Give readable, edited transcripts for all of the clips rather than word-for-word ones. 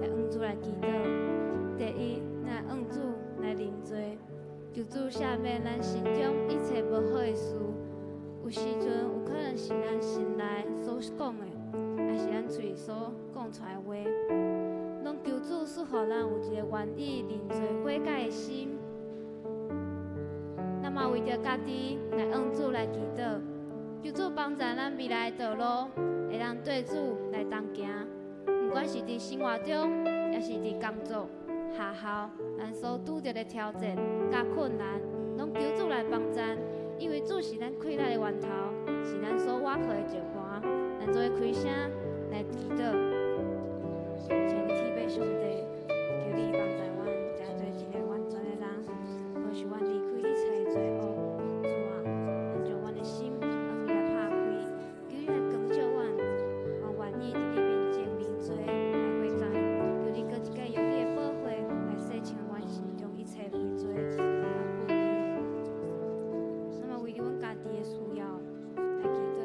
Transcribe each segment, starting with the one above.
来往主来祈祷。第一，咱往主来认罪，求主赦免咱心中一切无好的事。有时阵有可能是咱心内所讲的，也是咱嘴所讲出来的话，拢求主赐予咱有一个愿意认罪悔改的心。咱嘛为着家己来往主来祈祷，求主帮助咱未来的道路，会当对主来同行。不管是伫生活中，也是伫工作、学校，咱所拄着的挑战、甲困难，拢求主来帮助。因为主是咱快乐的源头，是咱所挖开的石盘，咱做伙开声来祈祷。亲天父上帝，求你帮助阮，成做一个完全的人，保守阮离开一切的罪恶。主啊，咱将阮的心向你来拍开，求你来光照阮，我愿意伫你面前认罪来悔改。求你搁一届用你的宝血来洗清阮心中一切罪。为着阮家己的需要来祈祷，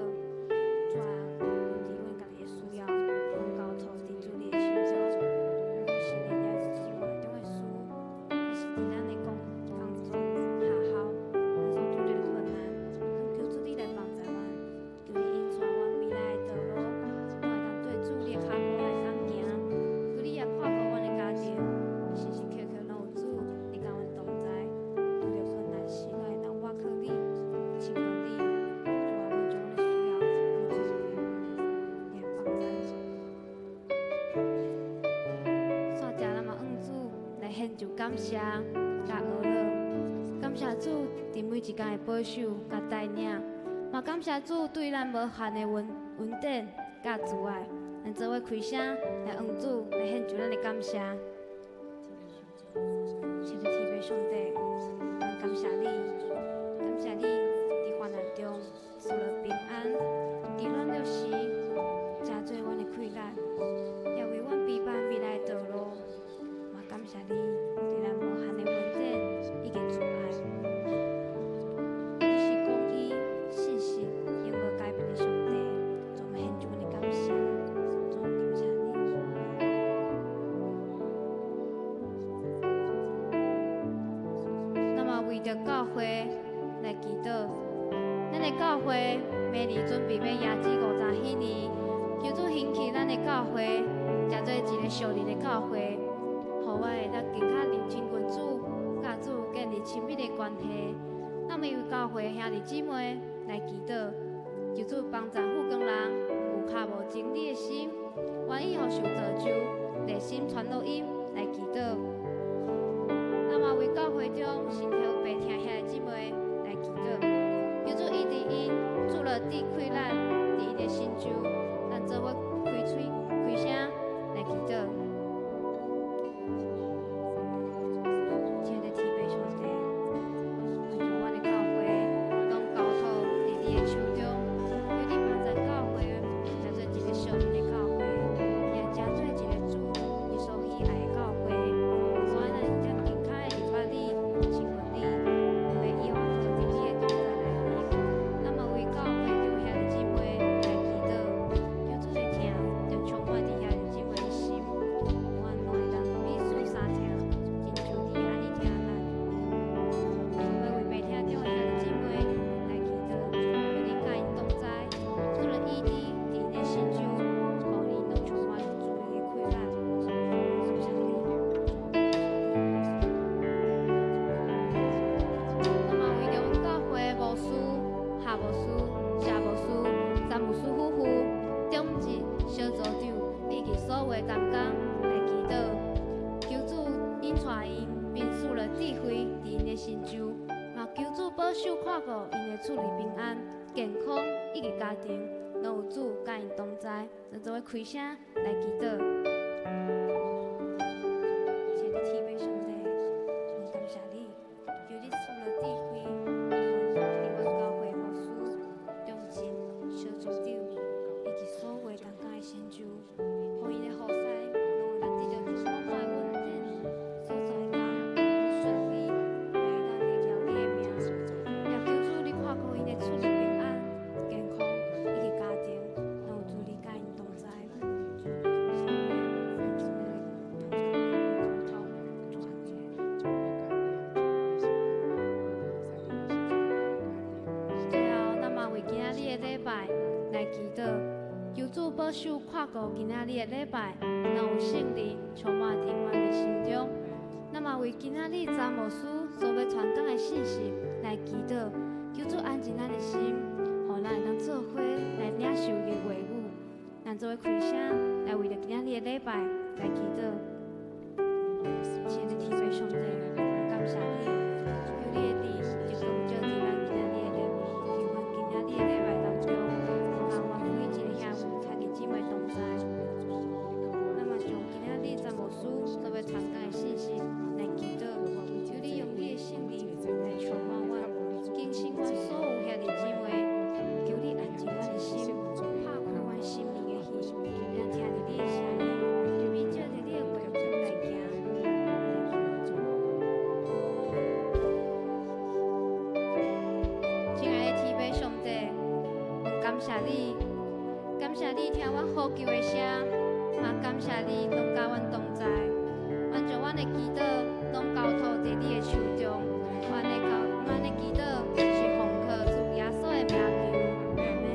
主啊，为着阮家己的需要，阮交托伫主你的手中。无论是你也是生活中的事，还是伫咱的工作、学校，咱所拄着的困难，求主你来帮助阮，求你引带阮未来的道路，我会当对主你的脚步来同行。求你也看顾阮的家庭，时时刻刻拢有主你甲阮同在，拄着困难时，我会当倚靠你。请问你，主啊，阮将阮的需要付诸你的帮助。煞者咱嘛往主来献上感谢甲懊恼，感谢主伫每一天的保守甲带领，嘛感谢主对咱无限的恩典甲慈爱。咱做伙开声来往主来献上咱的感谢。谢谢天父上帝，阮感谢你，感谢你。患难中赐了平安，伫软弱时加做阮的快乐，也为阮陪伴未来的道路。嘛感谢你对咱无限的恩典以及慈爱。你是公义、信实、永无改变的上帝，总献上阮的感谢，总感谢你。那么为着教会来祈祷。咱的教会明年准备要迎接50禧年，求主兴起咱的教会，成做一个属灵的教会，互我会当更较认清君主，甲主建立亲密的关系。咱们为教会兄弟姊妹来祈祷，求主帮助富工人有较无情理的心，愿意互受造就，热心传福音来祈祷。咱嘛为教会中身体有病痛兄弟姊妹来祈祷。求主医治因，主了地开咱伫因的心中，咱做伙开嘴开声来祈祷。亲爱的天父上帝，愿将阮的教会拢交托伫你的手中，求你帮助教会，成做一个属灵的教会，也成做一个主你所喜爱的教会。我爱咱一点更开的礼拜你，请问你，为以往所伫你的同在来临。那么为教会中兄弟姊妹来祈祷，求主的听，就充满伫兄弟姊妹的心，阮拢会当彼此相听，亲像你安尼听咱。要为白听中的兄弟姊妹来祈祷，求你甲因同在，主的意志伫因的心中，互因拢充满主的快乐。感谢你。那么为着阮教会牧师、下牧师、社牧师、詹牧师夫妇、长职、小组长以及所有的同工来祈祷，求主引带因，并赐了智慧伫因的心中，嘛求主保守看顾因的厝里平安、健康以及家庭，拢有主甲因同在。咱做伙开声来祈祷。谢谢天父上帝，阮感谢你，求你赐了智慧，伫阮教会牧师、长职、小组长以及所有的同工的心中，互因的后世拢会当得到你满满的恩典，所在家顺利，来当荣耀你的名。也求主你看顾因的厝里平安、健康以及家庭，拢有主你甲因同在。手跨过今仔日的礼拜，让有胜利充满伫阮的心中。那么为今仔日查某师所要传讲的信息来祈祷，求主安静咱的心，互咱会当做伙来领受伊的话语。咱做伙开声来为着今仔日的礼拜来祈祷。亲爱的天父上帝，感谢你，求你的地就光照伫咱今仔日的礼拜，求阮今仔日的礼拜当中，让我每一个兄弟姊妹同在。那么从今仔日查某师所要传讲的信息来祈祷，求你用你的圣灵来充满我，更新我所有兄弟姊妹，求你安静我的心，拍开我心灵的耳，让听着你的声音，对面照着你的话语来行。亲爱的天父上帝，感谢你，感谢你听阮呼求的声，也感谢你拢甲阮同在。阮将阮的祈祷拢交托在你的手中，阮的祈祷是奉靠主耶稣的名求，阿门。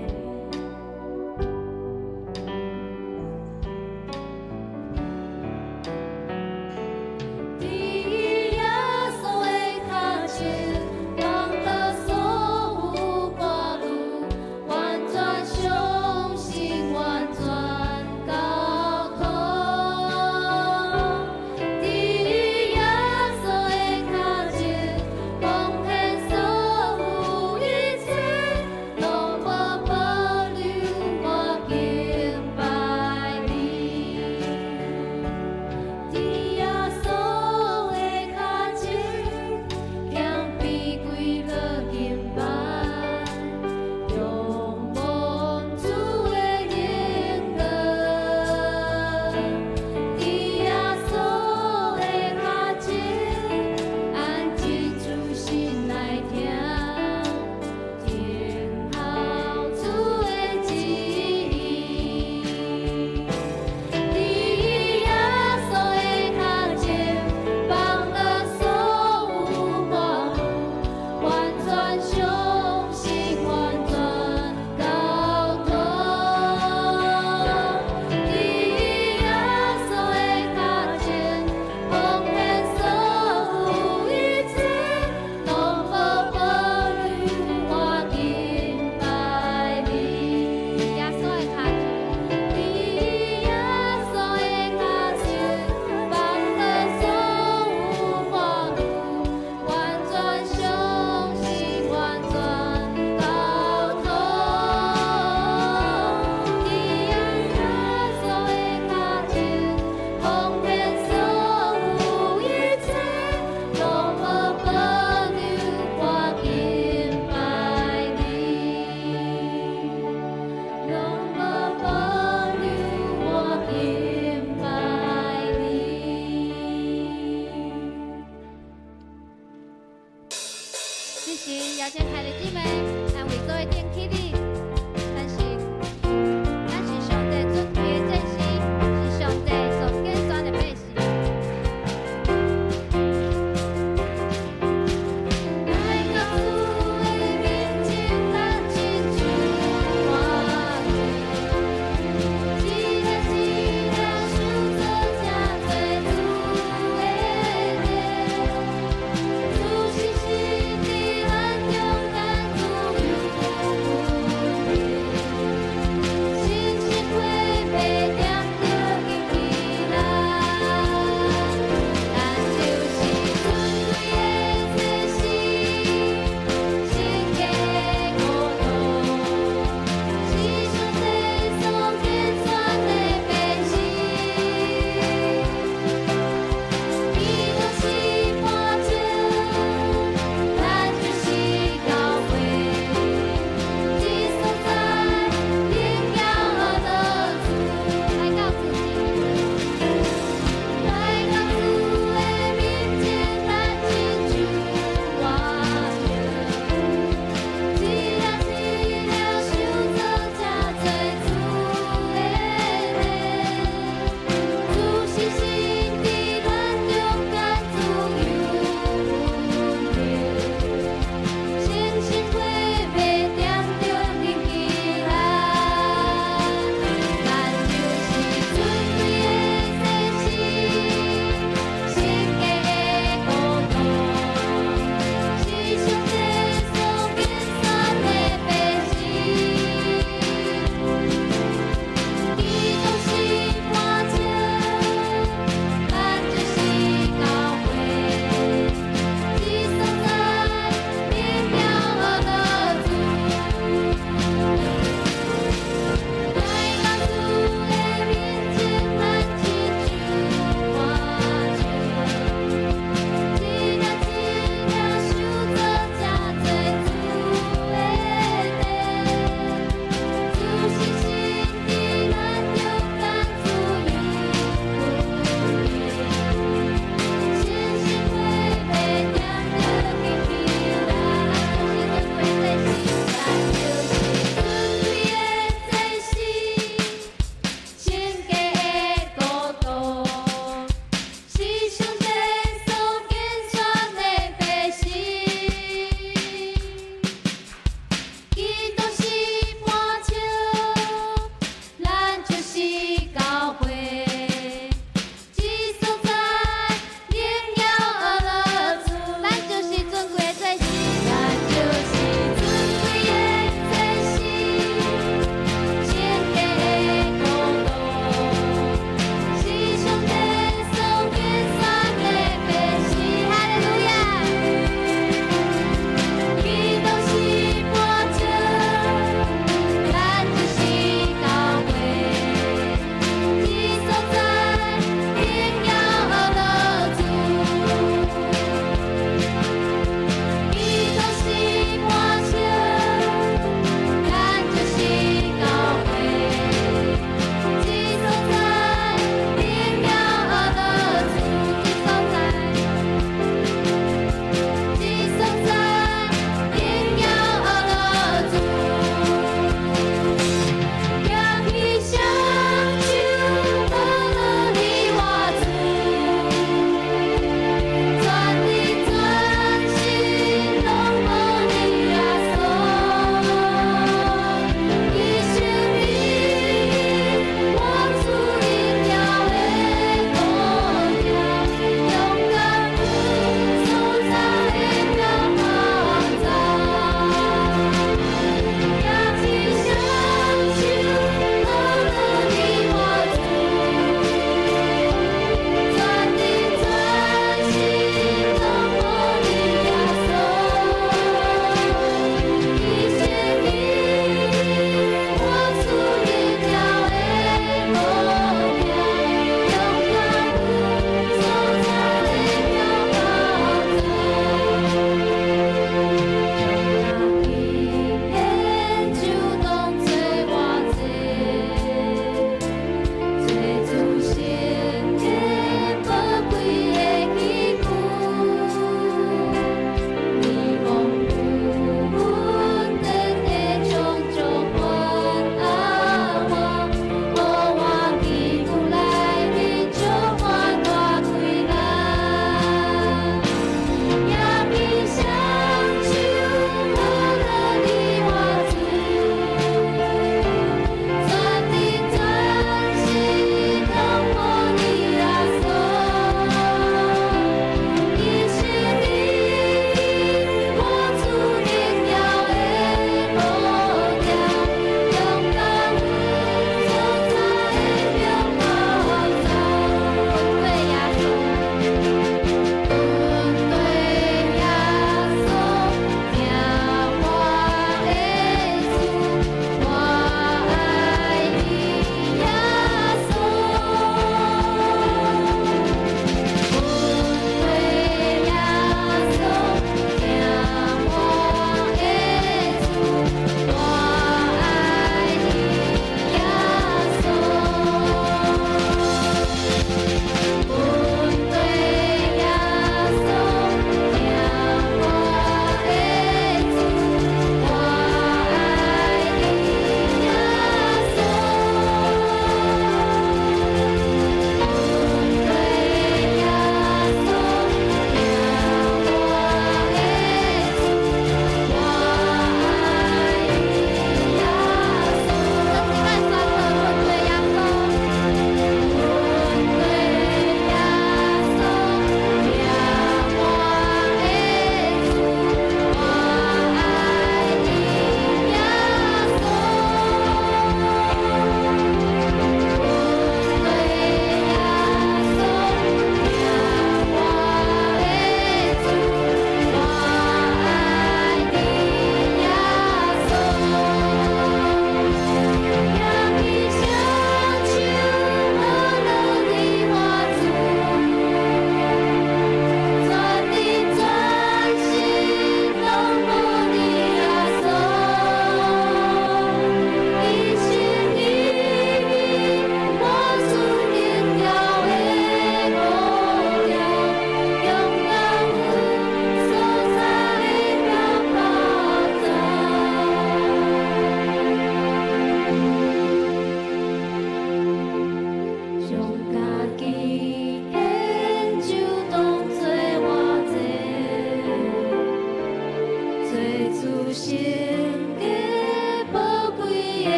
邀请台的姊妹。